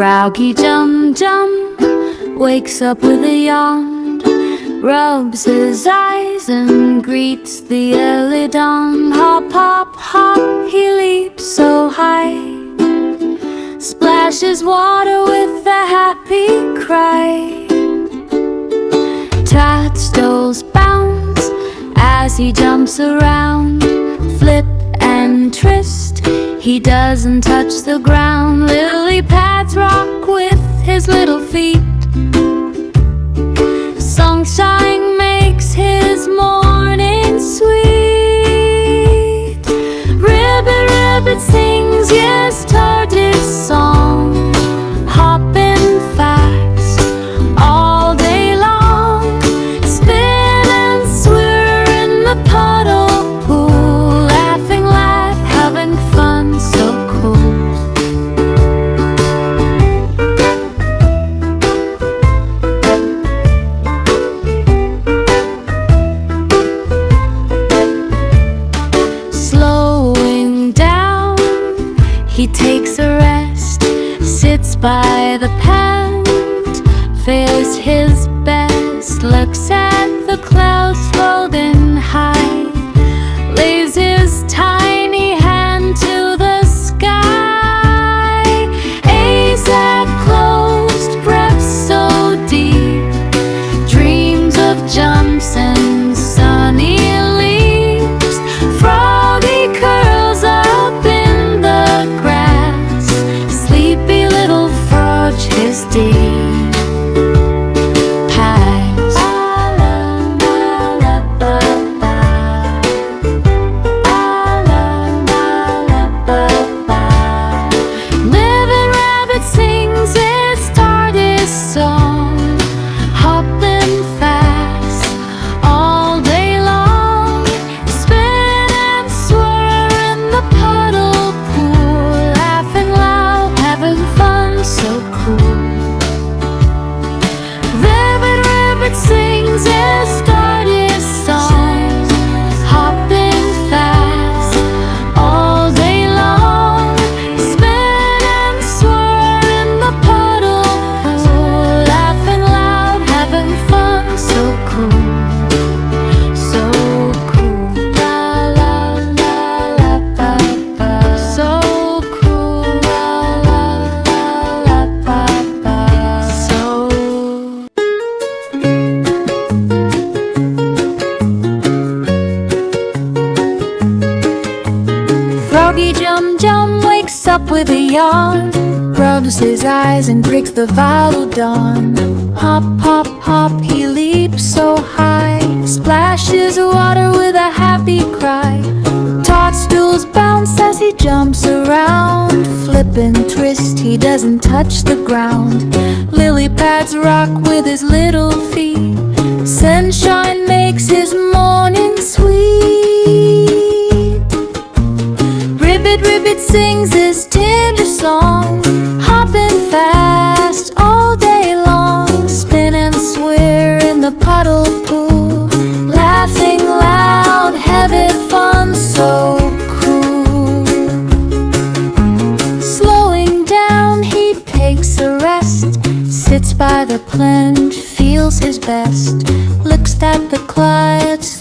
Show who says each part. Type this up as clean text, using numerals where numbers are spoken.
Speaker 1: Froggy Jump Jump wakes up with a yawn, rubs his eyes and greets the early dawn. Hop, hop, hop, he leaps so high, splashes water with a happy cry. Toadstools bounce as he jumps around, flip and twist, he doesn't touch the ground. LILYPADS rock with his little feet, sunshine makes his morning sweet. Ribbit, ribbit sings, yes, TOADSTOOLs song, hopping fast all day long, spin and swirl in the puddle pool, laughing, having fun, so cool. Slowing down, he takes a rest, sits by the pond, fares his best, looks at the clouds floating high, lays his tiny hand to the sky. ASAP closed, breath so deep, dreams of jumps and sunny leaves. Froggy curls up in the grass, sleepy little froge his deep pass. Living rabbit sings its TOADSTOOLs song, hopping fast all day long, spin and swirl in the puddle pool, laughing loud, having fun, so cool. Ribbit, ribbit sings its TOADSTOOLs song, hopping fast all day long, spin and swirl in the puddle pool, laughing loud, having fun, so cool, so cool. La la la la ba ba, so cool. La la la la ba ba, so. Froggy Jump Jump wakes up with a yawn, rubs his eyes and breaks the vow of dawn. Hop, hop, hop, he leaps so high, splashes water with a happy cry. Toadstools bounce as he jumps around, flip and twist, he doesn't touch the ground. LILYPADS rock with his little feet, sunshine makes his morning sweet. Ribbit, ribbit sings his tender song, hopping fast all day long, spin and swirl in the puddle pool, laughing loud, having fun, so cool. Slowing down, he takes a rest, sits by the plunge, feels his best, looks at the clouds